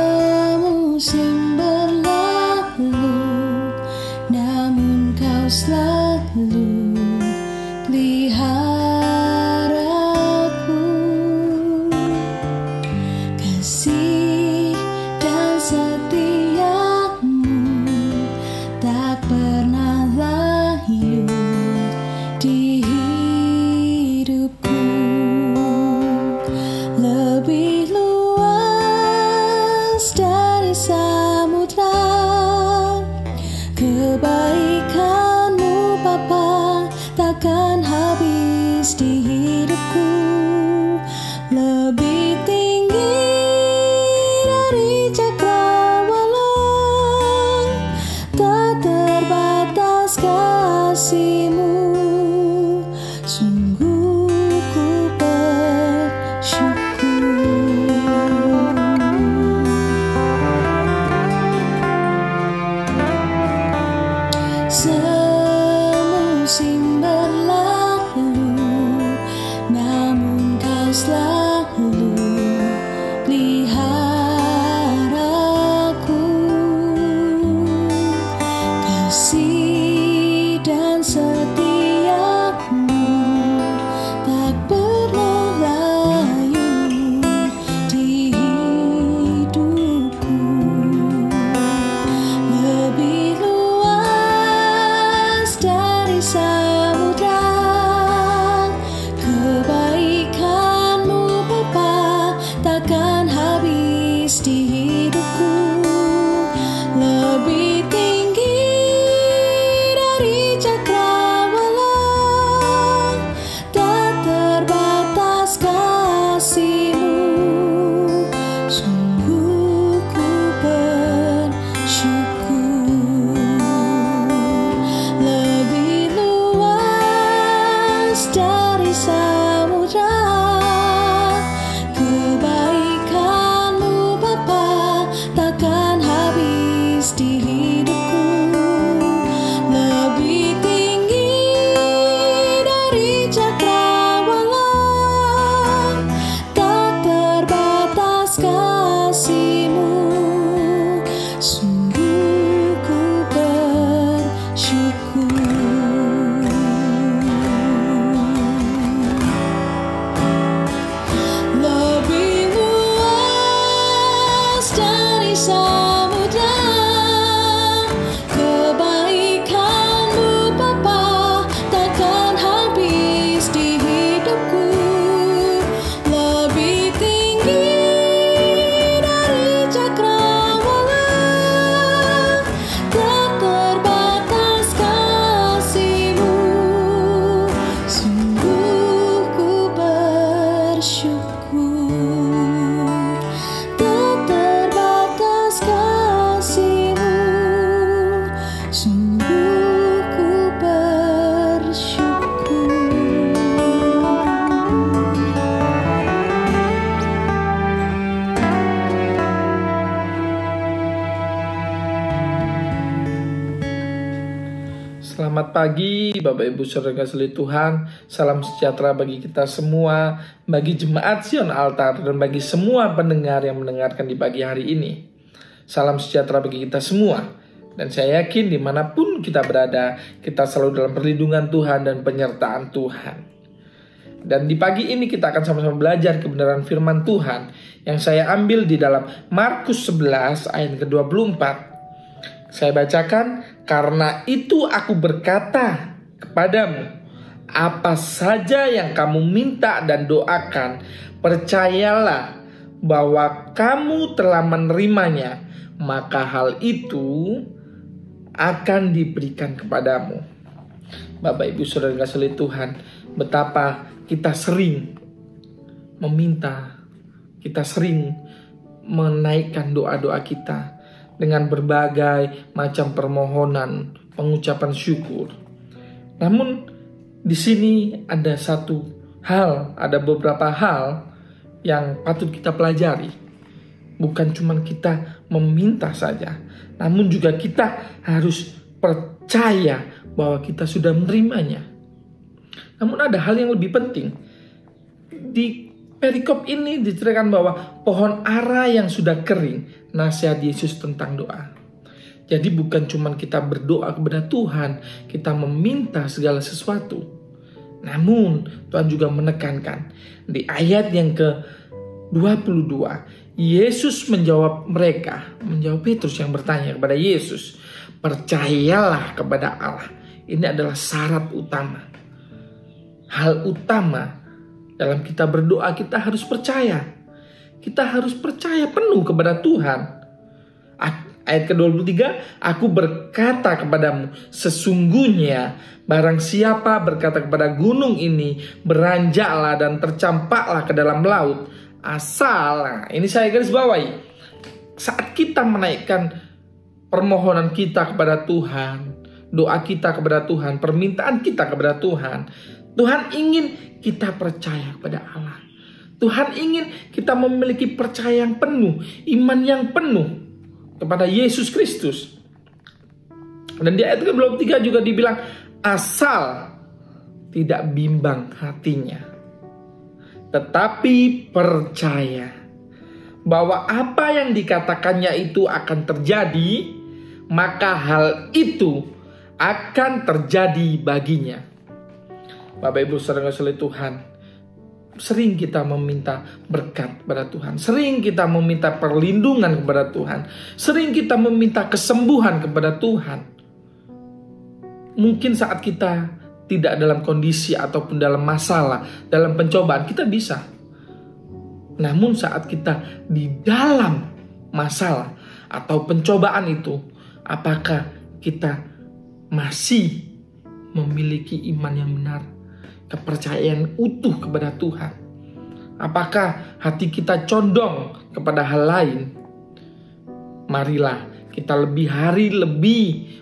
Semusim berlalu, namun kau selalu peliharaku. Kasih dan setiamu tak pernah layu di hidupku. Lebih luas dari samudra, kebaikanmu Bapa takkan habis di hidupku. Lebih tinggi dari cakrawala, tak terbatas kasih-Mu. Sungguh ku bersyukur. Semusim berlalu, namun kau selalu peliharaku. Kasih dan setiamu tak pernah layu di hidupku. Lebih luas dari samudra, kebaikanmu Bapa takkan habis di hidupku. Lebih tinggi dari cakrawala, tak terbatas kasih-Mu. Sungguh ku bersyukur. Lebih luas dari samudra, kebaikanmu Bapa takkan habis di hidupku. Lebih tinggi dari cakrawala, tak terbatas kasih-Mu. Sungguh ku bersyukur. Lebih luas dari samudra, kebaikanmu Bapa takkan habis di hidupku. Lebih tinggi dari cakrawala, tak terbatas kasih-Mu. Sungguh ku bersyukur. Tak terbatas kasih-Mu. Sungguh ku bersyukur. Selamat pagi Bapak Ibu Saudara kasih Tuhan. Salam sejahtera bagi kita semua, bagi jemaat Zion Altar, dan bagi semua pendengar yang mendengarkan di pagi hari ini. Salam sejahtera bagi kita semua. Dan saya yakin dimanapun kita berada, kita selalu dalam perlindungan Tuhan dan penyertaan Tuhan. Dan di pagi ini kita akan sama-sama belajar kebenaran firman Tuhan yang saya ambil di dalam Markus 11 ayat ke-24. Saya bacakan, karena itu aku berkata kepadamu, Apa saja yang kamu minta dan doakan, percayalah bahwa kamu telah menerimanya, maka hal itu akan diberikan kepadamu. Bapak Ibu Saudara kasih Tuhan, betapa kita sering meminta, kita sering menaikkan doa-doa kita dengan berbagai macam permohonan, pengucapan syukur. Namun di sini ada satu hal, ada beberapa hal yang patut kita pelajari. Bukan cuma kita meminta saja, namun juga kita harus percaya bahwa kita sudah menerimanya. Namun ada hal yang lebih penting. Di perikop ini diceritakan bahwa pohon ara yang sudah kering, nasihat Yesus tentang doa. Jadi bukan cuma kita berdoa kepada Tuhan, kita meminta segala sesuatu. Namun Tuhan juga menekankan di ayat yang ke-22, Yesus menjawab Petrus yang bertanya kepada Yesus, percayalah kepada Allah. Ini adalah syarat utama. Hal utama dalam kita berdoa, kita harus percaya. Kita harus percaya penuh kepada Tuhan. Ayat ke-23, aku berkata kepadamu, sesungguhnya barang siapa berkata kepada gunung ini, beranjaklah dan tercampaklah ke dalam laut, asal, ini saya garis bawahi, saat kita menaikkan permohonan kita kepada Tuhan, doa kita kepada Tuhan, permintaan kita kepada Tuhan, Tuhan ingin kita percaya kepada Allah. Tuhan ingin kita memiliki percaya yang penuh, iman yang penuh kepada Yesus Kristus. Dan di ayat ke-23 juga dibilang, asal tidak bimbang hatinya, tetapi percaya bahwa apa yang dikatakannya itu akan terjadi, maka hal itu akan terjadi baginya. Bapak Ibu Saudara kasih Tuhan, sering kita meminta berkat kepada Tuhan, sering kita meminta perlindungan kepada Tuhan, sering kita meminta kesembuhan kepada Tuhan. Mungkin saat kita tidak dalam kondisi ataupun dalam masalah, dalam pencobaan, kita bisa. Namun saat kita di dalam masalah atau pencobaan itu, apakah kita masih memiliki iman yang benar, kepercayaan utuh kepada Tuhan? Apakah hati kita condong kepada hal lain? Marilah kita lebih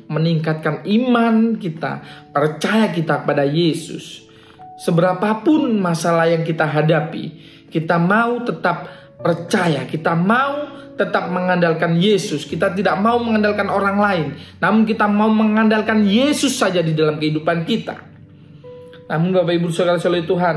meningkatkan iman kita, percaya kita kepada Yesus. Seberapapun masalah yang kita hadapi, kita mau tetap percaya, kita mau tetap mengandalkan Yesus. Kita tidak mau mengandalkan orang lain, namun kita mau mengandalkan Yesus saja di dalam kehidupan kita. Namun Bapak Ibu Saudara Tuhan,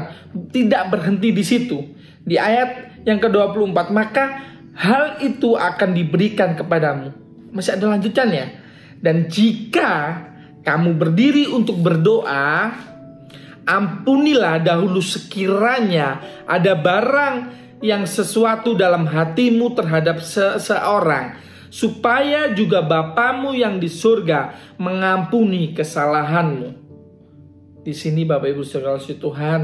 tidak berhenti di situ. Di ayat yang ke-24, maka hal itu akan diberikan kepadamu. Masih ada lanjutannya. Dan jika kamu berdiri untuk berdoa, ampunilah dahulu sekiranya ada barang yang sesuatu dalam hatimu terhadap seseorang, supaya juga Bapamu yang di surga mengampuni kesalahanmu. Di sini Bapak Ibu Saudara Tuhan,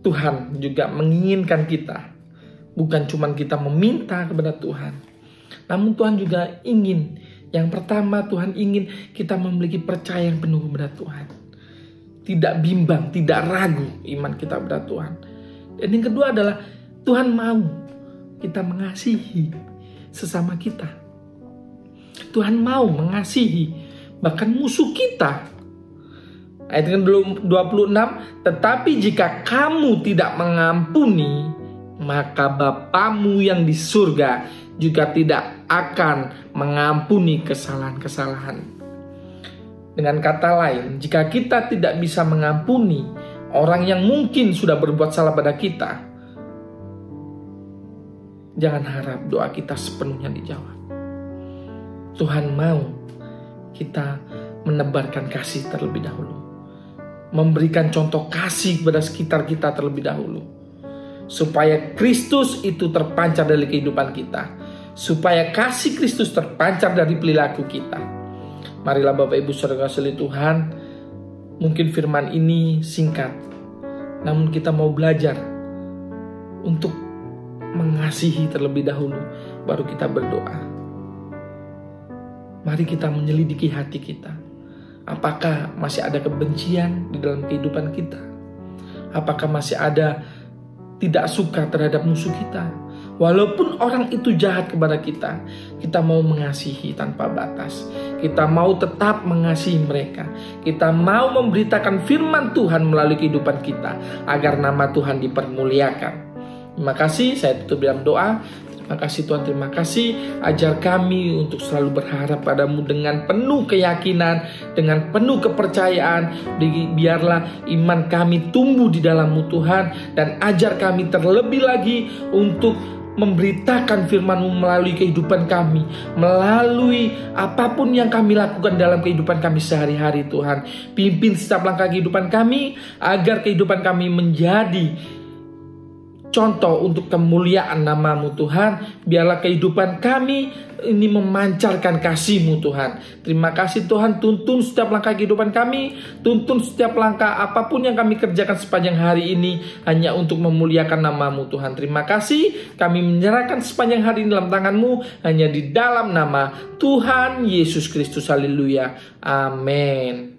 Tuhan juga menginginkan kita, bukan cuma kita meminta kepada Tuhan, namun Tuhan juga ingin, yang pertama Tuhan ingin kita memiliki percaya yang penuh kepada Tuhan, tidak bimbang, tidak ragu iman kita kepada Tuhan. Dan yang kedua adalah Tuhan mau kita mengasihi sesama kita. Tuhan mau mengasihi bahkan musuh kita. Ayat ke-26, tetapi jika kamu tidak mengampuni, maka Bapamu yang di surga juga tidak akan mengampuni kesalahan-kesalahan. Dengan kata lain, jika kita tidak bisa mengampuni orang yang mungkin sudah berbuat salah pada kita, jangan harap doa kita sepenuhnya dijawab. Tuhan mau kita menebarkan kasih terlebih dahulu, memberikan contoh kasih kepada sekitar kita terlebih dahulu, supaya Kristus itu terpancar dari kehidupan kita, supaya kasih Kristus terpancar dari perilaku kita. Marilah Bapak Ibu Saudara kasih Tuhan, Mungkin firman ini singkat, namun kita mau belajar untuk mengasihi terlebih dahulu, baru kita berdoa. Mari kita menyelidiki hati kita. Apakah masih ada kebencian di dalam kehidupan kita? Apakah masih ada tidak suka terhadap musuh kita? Walaupun orang itu jahat kepada kita, kita mau mengasihi tanpa batas. Kita mau tetap mengasihi mereka. Kita mau memberitakan firman Tuhan melalui kehidupan kita, agar nama Tuhan dipermuliakan. Terima kasih, saya tutup dalam doa. Terima kasih Tuhan, terima kasih. Ajar kami untuk selalu berharap padamu dengan penuh keyakinan, dengan penuh kepercayaan. Biarlah iman kami tumbuh di dalam-Mu Tuhan. Dan ajar kami terlebih lagi untuk memberitakan firman-Mu melalui kehidupan kami, melalui apapun yang kami lakukan dalam kehidupan kami sehari-hari Tuhan. Pimpin setiap langkah kehidupan kami, agar kehidupan kami menjadi contoh untuk kemuliaan nama-Mu Tuhan. Biarlah kehidupan kami ini memancarkan kasih-Mu Tuhan. Terima kasih Tuhan, tuntun setiap langkah kehidupan kami, tuntun setiap langkah apapun yang kami kerjakan sepanjang hari ini, hanya untuk memuliakan nama-Mu Tuhan. Terima kasih, kami menyerahkan sepanjang hari ini dalam tangan-Mu, hanya di dalam nama Tuhan Yesus Kristus. Haleluya, amin.